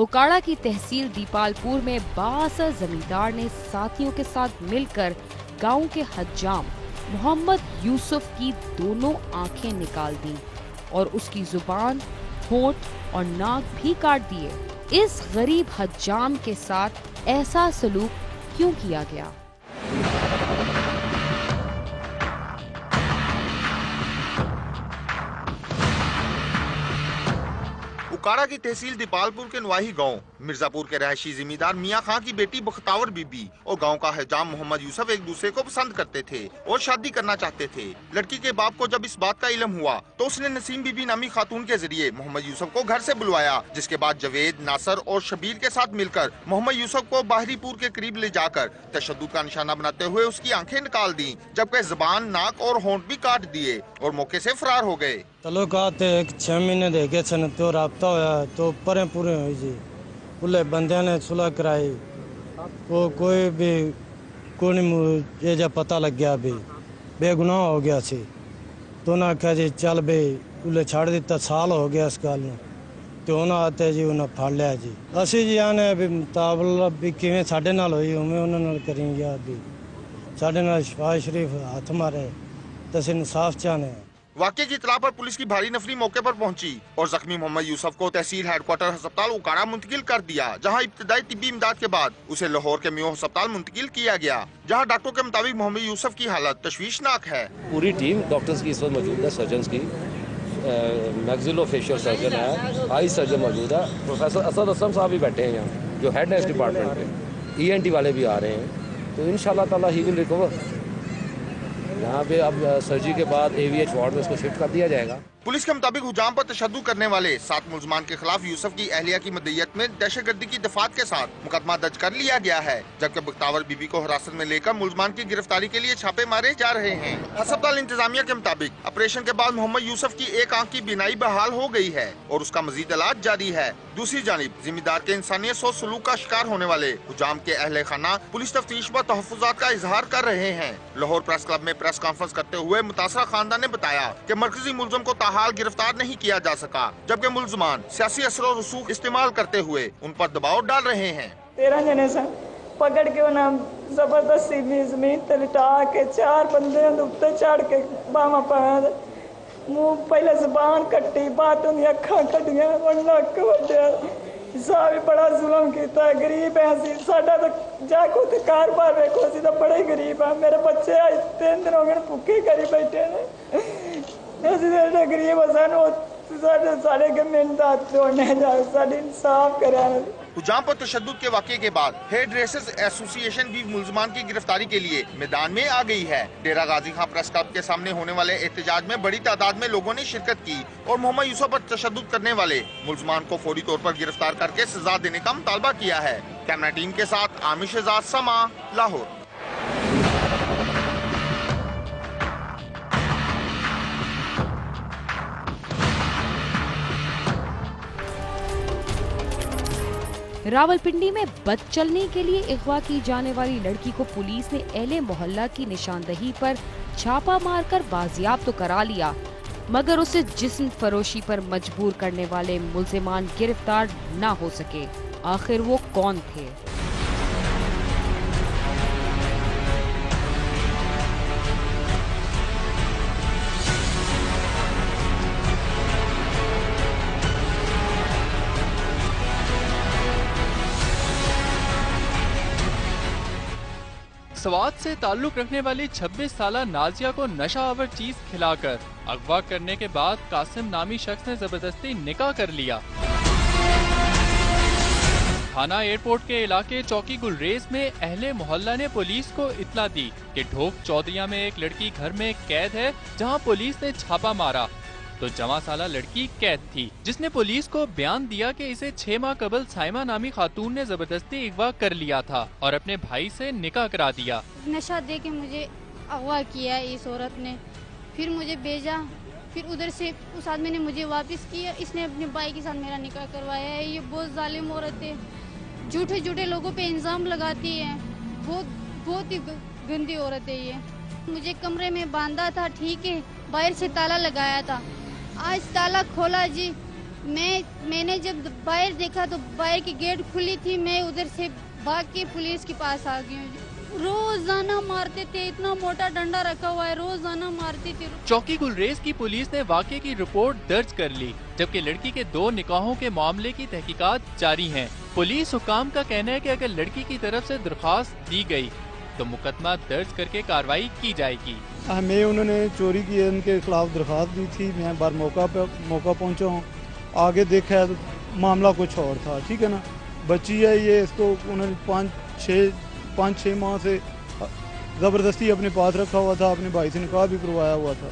ओकाड़ा की तहसील दीपालपुर में बाअसर जमींदार ने साथियों के साथ मिलकर गांव के हज्जाम मोहम्मद यूसुफ की दोनों आंखें निकाल दी और उसकी जुबान, होंठ और नाक भी काट दिए। इस गरीब हज्जाम के साथ ऐसा सलूक क्यों किया गया? ओकाड़ा की तहसील दीपालपुर के नवाही गांव मिर्जापुर के रहायशी जिम्मेदार मियां खां की बेटी बख्तावर बीबी और गांव का हजाम मोहम्मद यूसुफ एक दूसरे को पसंद करते थे और शादी करना चाहते थे। लड़की के बाप को जब इस बात का इल्म हुआ तो उसने नसीम बीबी नामी खातून के जरिए मोहम्मद यूसुफ को घर से बुलवाया, जिसके बाद जवेद, नासर और शबीर के साथ मिलकर मोहम्मद यूसुफ को बाहरीपुर के करीब ले जाकर तशद्दुद का निशाना बनाते हुए उसकी आंखें निकाल दी, जबकि जुबान, नाक और होंठ भी काट दिए और मौके से फरार हो गए। तल्लुकात 6 महीने देखे सन तो राब्ता होया तो परे पूरे हुई जी उले बंदे ने सुलह कराई वो कोई भी ये जब पता लग गया भी बेगुनाह हो गया सी तो ना आख्या जी चल बे उले छाड़ दिता, साल हो गया इस गल में तो उन्हें आते जी उन्हें फड़ लिया जी। असी जी आने भी मुताबला भी किवें साडे नाल होई उवें उन्हां नाल करेंगे भी साडे नाल शफाज शरीफ हाथ मारे तो असीं इंसाफ चाहने। वाक़े की इत्तला पर पुलिस की भारी नफरी मौके पर पहुंची और जख्मी मोहम्मद यूसुफ को तहसील हेडक्वार्टर अस्पताल ओकाड़ा मुंतकिल कर दिया, जहां इब्तिदाई तिब्बी इमदाद के बाद उसे लाहौर के मेयो अस्पताल मुंतकिल किया गया, जहां डॉक्टरों के मुताबिक मोहम्मद यूसुफ की हालत तशवीशनाक है। पूरी टीम डॉक्टर्स की इस वक्त मौजूद है, सर्जन की मैक्सिलोफेशियल सर्जन है, आई सर्जन मौजूद है, प्रोफेसर असद असलम साहब भी बैठे हैं यहाँ जो हेड है इस डिपार्टमेंट के, ENT वाले भी आ रहे हैं, तो इंशाल्लाह ताला ही विल रिकवर। यहाँ पे अब सर्जरी के बाद AVH वार्ड में इसको शिफ्ट कर दिया जाएगा। पुलिस के मुताबिक हुजाम पर तशद्दुद करने वाले 7 मुल्ज़मान के खिलाफ यूसुफ की अहलिया की मदयत में दहशतगर्दी की दफात के साथ मुकदमा दर्ज कर लिया गया है, जबकि बख्तावर बीबी को हिरासत में लेकर मुल्ज़मान की गिरफ्तारी के लिए छापे मारे जा रहे हैं। अस्पताल इंतजामिया के मुताबिक ऑपरेशन के बाद मोहम्मद यूसुफ की एक आंख की बीनाई बहाल हो गई है और उसका मजीद इलाज जारी है। दूसरी जानिब जिम्मेदार के इंसानियत सोच सलूक का शिकार होने वाले हुजाम के अहले खाना पुलिस तफ्तीश व तहफ़्फ़ुज़ात का इजहार कर रहे हैं। लाहौर प्रेस क्लब में प्रेस कॉन्फ्रेंस करते हुए मुतासरा खानदान ने बताया कि मरकजी मुल्ज़म को ताहाल गिरफ्तार नहीं किया जा सका, जबकि मुल्ज़मान सियासी असर और रसूख इस्तेमाल करते हुए उन पर दबाव डाल रहे हैं। 13 जने सन पकड़ के उन्हें जबरदस्ती जमीन ते लिटा के 4 बंदे उत्ते चढ़ के बामा पाया, मुंह पहले जुबान कट्टी, बाद उन्हें अखा कटिया और नक वड्डिया, साहब बड़ा जुल्म किया। गरीब है असी, साडा तो जाको ते कारोबार वेखो, असी तो बड़े गरीब है। मेरे बच्चे आज 3 दिन हो गए भुखे करी बैठे ने, असी गरीब साढ़े इंसाफ करा। हुजाम पर तशद्दुद के वाक़े के बाद हेयर ड्रेसर्स एसोसिएशन भी मुल्ज़मान की गिरफ्तारी के लिए मैदान में आ गई है। डेरा गाजी खां प्रेस क्लब के सामने होने वाले एहतजाज में बड़ी तादाद में लोगों ने शिरकत की और मोहम्मद यूसुफ पर तशद्दुद करने वाले मुल्ज़मान को फौरी तौर पर गिरफ्तार करके सजा देने का मुतालबा किया है। कैमरा टीम के साथ आमिर शहजाद, समा, लाहौर। रावलपिंडी में बदचलने के लिए अगवा की जाने वाली लड़की को पुलिस ने अहले मोहल्ला की निशानदही पर छापा मारकर बाजियाब तो करा लिया, मगर उसे जिस्म फरोशी पर मजबूर करने वाले मुल्ज़िमान गिरफ्तार न हो सके। आखिर वो कौन थे? स्वाद से ताल्लुक रखने वाली 26 साला नाजिया को नशा आवर चीज खिलाकर अगवा करने के बाद कासिम नामी शख्स ने जबरदस्ती निकाह कर लिया। थाना एयरपोर्ट के इलाके चौकी गुलरेज में अहले मोहल्ला ने पुलिस को इत्तला दी कि ढोक चौधरिया में एक लड़की घर में कैद है, जहां पुलिस ने छापा मारा तो जवां साला लड़की कैद थी, जिसने पुलिस को बयान दिया कि इसे 6 माह कबल साइमा नामी खातून ने जबरदस्ती अगवा कर लिया था और अपने भाई से निकाह करा दिया। नशा दे के मुझे अगवा किया इस औरत ने, फिर मुझे भेजा, फिर उधर से उस आदमी ने मुझे वापस किया, इसने अपने भाई के साथ मेरा निकाह करवाया है। ये बहुत जालिम औरत है, झूठे झूठे लोगों पे इल्जाम लगाती है, बहुत ही गंदी औरत है ये। मुझे कमरे में बांधा था, ठीक है, बाहर से ताला लगाया था, आज ताला खोला जी मैंने जब बाहर देखा तो बाहर की गेट खुली थी, मैं उधर से भाग के पुलिस के पास आ गई हूँ। रोजाना मारते थे, इतना मोटा डंडा रखा हुआ है, रोजाना मारते थे। चौकी गुलरेज की पुलिस ने वाकये की रिपोर्ट दर्ज कर ली, जबकि लड़की के 2 निकाहों के मामले की तहकीकात जारी है। पुलिस हुकाम का कहना है कि अगर लड़की की तरफ से दरख्वास्त दी गई तो मुकदमा दर्ज करके कार्रवाई की जाएगी। हमें उन्होंने चोरी की, उनके खिलाफ दरख्वास्त दी थी। मैं बार मौका पहुंचा हूँ, आगे देखा है तो मामला कुछ और था। ठीक है ना, बच्ची है ये, इसको उन्होंने 5-6 माह से ज़बरदस्ती अपने पास रखा हुआ था, अपने भाई से निकाह भी करवाया हुआ था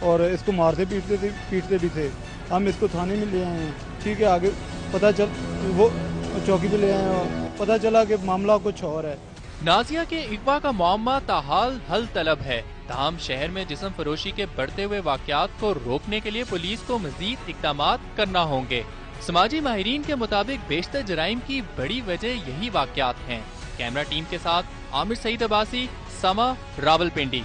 और इसको मारते पीटते भी थे। हम इसको थाने में ले आए हैं। ठीक है, आगे पता चल वो चौकी पे ले आए हैं, पता चला कि मामला कुछ और है। नाजिया के अगवा का मामला ताहाल हल तलब है। ताहम शहर में जिस्म फरोशी के बढ़ते हुए वाकयात को रोकने के लिए पुलिस को मजीद इक़दामात करना होंगे। समाजी माहिरीन के मुताबिक बेशतर जराइम की बड़ी वजह यही वाकयात हैं। कैमरा टीम के साथ आमिर सईद अब्बासी, समा, रावलपिंडी।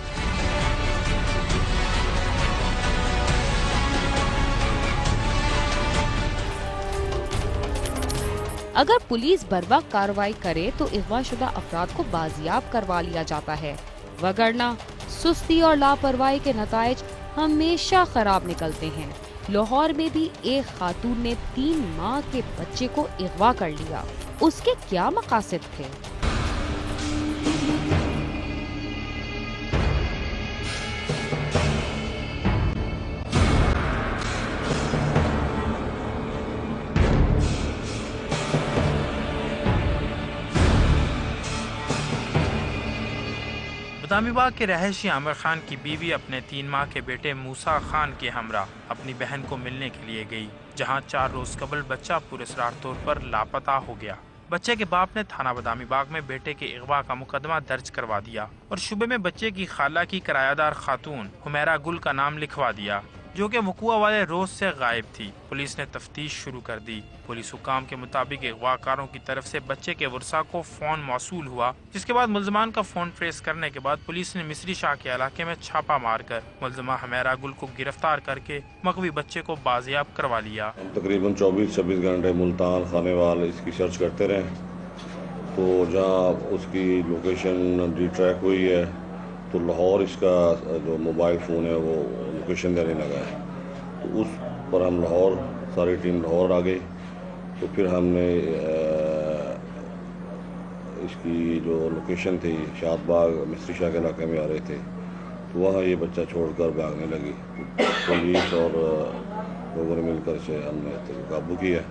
अगर पुलिस बर्वक्त कार्रवाई करे तो अगवाशुदा अफराद को बाजियाब करवा लिया जाता है, वगरना सुस्ती और लापरवाही के नताइज हमेशा खराब निकलते हैं। लाहौर में भी एक खातून ने 3 माह के बच्चे को अगवा कर लिया। उसके क्या मकासद थे? बदामी बाग के रहायशी आमिर खान की बीवी अपने 3 माह के बेटे मूसा खान के हमरा अपनी बहन को मिलने के लिए गई, जहां 4 रोज कबल बच्चा पुरस्कार तौर पर लापता हो गया। बच्चे के बाप ने थाना बदामी बाग में बेटे के अगवा का मुकदमा दर्ज करवा दिया और शुबे में बच्चे की खाला की किरायादार खातून हुमैरा गुल का नाम लिखवा दिया, जो कि वकुआ वाले रोज से गायब थी। पुलिस ने तफ्तीश शुरू कर दी। पुलिस हुकाम के मुताबिक अगवाकारों की तरफ से बच्चे के वर्सा को फोन मौसूल हुआ, जिसके बाद मुल्जमान का फोन ट्रेस करने के बाद पुलिस ने मिस्री शाह के इलाके में छापा मारकर मुल्जमा हुमैरा गुल को गिरफ्तार करके मकवी बच्चे को बाजियाब करवा लिया। तकरीबन 24-26 घंटे मुल्तान खानेवाल इसकी सर्च करते रहे, तो जहाँ उसकी लोकेशन रिट्रैक हुई है तो लाहौर इसका जो मोबाइल फ़ोन है वो लोकेशन देने लगा है। तो उस पर हम लाहौर, सारी टीम लाहौर आ गई। तो फिर हमने इसकी जो लोकेशन थी शादबाग मिस्री शाह के इलाके में आ रहे थे, तो वहाँ ये बच्चा छोड़कर भागने लगी। पुलिस और लोगों ने मिलकर इसे हमने काबू किया।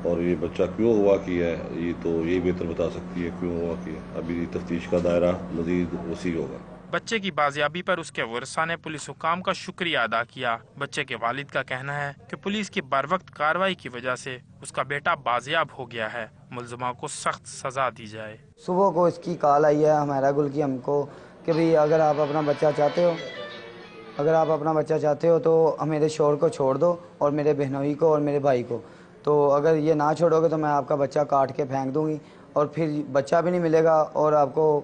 और ये बच्चा क्यों हुआ किया है, ये तो यही बेहतर बता सकती है क्यों हुआ किया। अभी तफ्तीश का दायरा मजीद वसी होगा। बच्चे की बाजियाबी पर उसके वर्सा ने पुलिस हुकाम का शुक्रिया अदा किया। बच्चे के वालिद का कहना है कि पुलिस की बरवक्त कार्रवाई की वजह से उसका बेटा बाजियाब हो गया है। मुल्ज़िमा को सख्त सजा दी जाए। सुबह को इसकी कॉल आई है हुमैरा गुल की हमको कि भाई अगर आप अपना बच्चा चाहते हो तो मेरे शोहर को छोड़ दो और मेरे बहनोई को और मेरे भाई को, तो अगर ये ना छोड़ोगे तो मैं आपका बच्चा काट के फेंक दूंगी और फिर बच्चा भी नहीं मिलेगा और आपको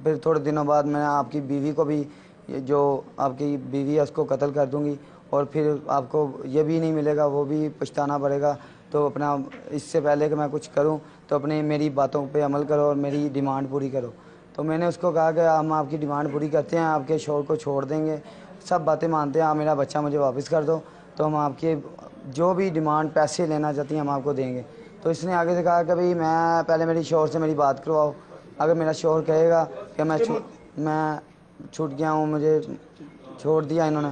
फिर थोड़े दिनों बाद मैं आपकी बीवी को भी, जो आपकी बीवी है उसको कत्ल कर दूंगी और फिर आपको ये भी नहीं मिलेगा, वो भी पछताना पड़ेगा। तो अपना इससे पहले कि मैं कुछ करूं तो अपनी मेरी बातों पे अमल करो और मेरी डिमांड पूरी करो। तो मैंने उसको कहा कि हम आपकी डिमांड पूरी करते हैं, आपके शोहर को छोड़ देंगे, सब बातें मानते हैं, आप मेरा बच्चा मुझे वापस कर दो तो हम आपके जो भी डिमांड पैसे लेना चाहती हैं हम आपको देंगे। तो इसने आगे से कहा कि भाई मैं पहले मेरी शोहर से मेरी बात करवाओ, अगर मेरा शोहर कहेगा कि मैं छूट गया हूँ, मुझे छोड़ दिया इन्होंने,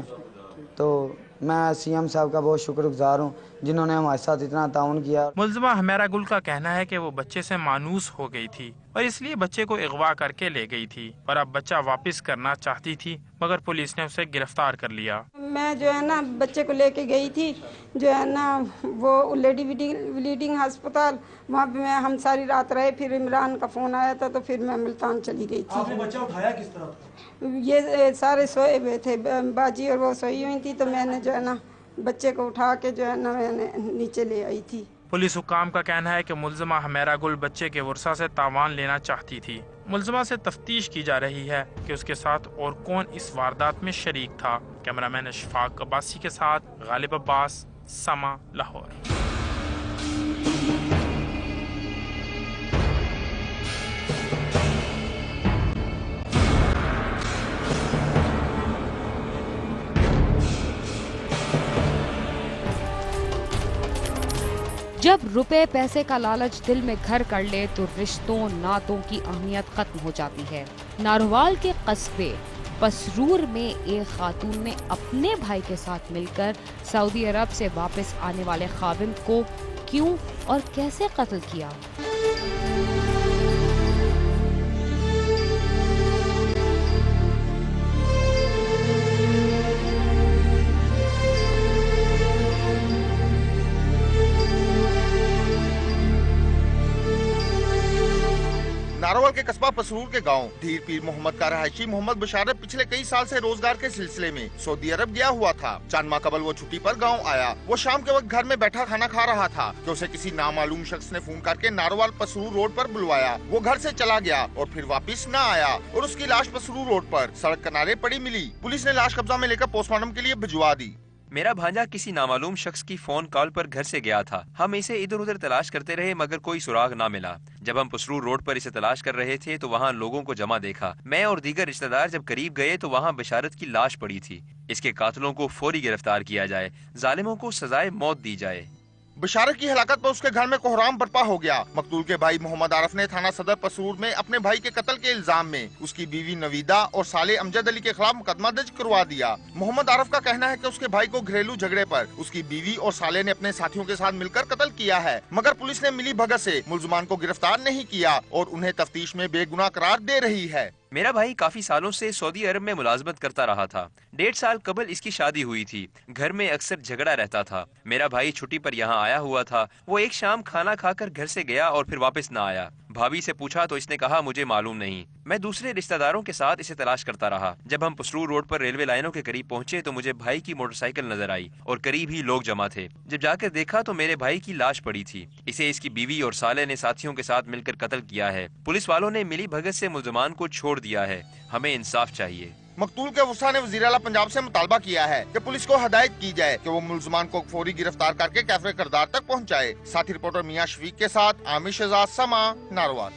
तो मैं सीएम साहब का बहुत शुक्रगुजार हूँ जिन्होंने हमारे साथ इतना ताउन किया। मुल्ज़िमा हुमैरा गुल का कहना है कि वो बच्चे से मानूस हो गई थी और इसलिए बच्चे को अगवा करके ले गई थी और अब बच्चा वापस करना चाहती थी, मगर पुलिस ने उसे गिरफ्तार कर लिया। मैं जो है ना बच्चे को लेके गई थी, जो है ना वो लेडी ब्लीडिंग अस्पताल, वहाँ पे हम सारी रात रहे। फिर इमरान का फोन आया था तो फिर मैं मुल्तान चली गई थी। आपने बच्चा उठाया किस तरह? ये सारे सोए हुए थे, बाजी और वो सोई हुई थी, तो मैंने जो है ना बच्चे को उठा के जो है ना मैंने नीचे ले आई थी। पुलिस हुकाम का कहना है कि मुल्ज़िमा हुमैरा गुल बच्चे के वर्सा से तावान लेना चाहती थी। मुल्ज़िमा से तफ्तीश की जा रही है कि उसके साथ और कौन इस वारदात में शरीक था। कैमरामैन अशफाक अब्बासी के साथ गालिब अब्बास, समा, लाहौर। जब रुपए पैसे का लालच दिल में घर कर ले तो रिश्तों नातों की अहमियत खत्म हो जाती है। नारोवाल के कस्बे पसरूर में एक खातून ने अपने भाई के साथ मिलकर सऊदी अरब से वापस आने वाले खाविंद को क्यों और कैसे कत्ल किया। नारोवाल के कस्बा पसरूर के गांव धीर पीर मोहम्मद का रहायशी मोहम्मद बशारत पिछले कई साल से रोजगार के सिलसिले में सऊदी अरब गया हुआ था। चांद माह कबल वो छुट्टी पर गांव आया। वो शाम के वक्त घर में बैठा खाना खा रहा था कि उसे किसी नामालूम शख्स ने फोन करके नारोवाल पसरूर रोड पर बुलवाया। वो घर से चला गया और फिर वापस न आया और उसकी लाश पसरूर रोड पर सड़क किनारे पड़ी मिली। पुलिस ने लाश कब्जा में लेकर पोस्टमार्टम के लिए भिजवा दी। मेरा भांजा किसी नामालूम शख्स की फोन कॉल पर घर से गया था। हम इसे इधर उधर तलाश करते रहे मगर कोई सुराग ना मिला। जब हम पसरूर रोड पर इसे तलाश कर रहे थे तो वहाँ लोगों को जमा देखा। मैं और दीगर रिश्तेदार जब करीब गए तो वहाँ बशारत की लाश पड़ी थी। इसके कातिलों को फौरी गिरफ्तार किया जाए, जालिमों को सजाए मौत दी जाए। बशारत की हलाकत पर उसके घर में कोहराम बरपा हो गया। मकतूल के भाई मोहम्मद आरफ ने थाना सदर पसरूर में अपने भाई के कत्ल के इल्जाम में उसकी बीवी नवीदा और साले अमजद अली के खिलाफ मुकदमा दर्ज करवा दिया। मोहम्मद आरफ का कहना है कि उसके भाई को घरेलू झगड़े पर उसकी बीवी और साले ने अपने साथियों के साथ मिलकर कत्ल किया है, मगर पुलिस ने मिली भगत से मुल्ज़िमान को गिरफ्तार नहीं किया और उन्हें तफ्तीश में बेगुनाह करार दे रही है। मेरा भाई काफी सालों से सऊदी अरब में मुलाजमत करता रहा था। 1.5 साल कबल इसकी शादी हुई थी। घर में अक्सर झगड़ा रहता था। मेरा भाई छुट्टी पर यहाँ आया हुआ था। वो एक शाम खाना खाकर घर से गया और फिर वापस न आया। भाभी से पूछा तो इसने कहा मुझे मालूम नहीं। मैं दूसरे रिश्तेदारों के साथ इसे तलाश करता रहा। जब हम पसरूर रोड पर रेलवे लाइनों के करीब पहुंचे तो मुझे भाई की मोटरसाइकिल नजर आई और करीब ही लोग जमा थे। जब जाकर देखा तो मेरे भाई की लाश पड़ी थी। इसे इसकी बीवी और साले ने साथियों के साथ मिलकर कत्ल किया है। पुलिस वालों ने मिली भगत से मुल्ज़िमान को छोड़ दिया है। हमें इंसाफ चाहिए। मकतूल के वसा ने वज़ीर आला पंजाब से मुतालबा किया है कि पुलिस को हदायत की जाए कि वो मुल्ज़िमान को फौरी गिरफ्तार करके कैफे किरदार तक पहुंचाए। साथी रिपोर्टर मियां शफीक के साथ आमिर शहजाद, समा, नारोवाल।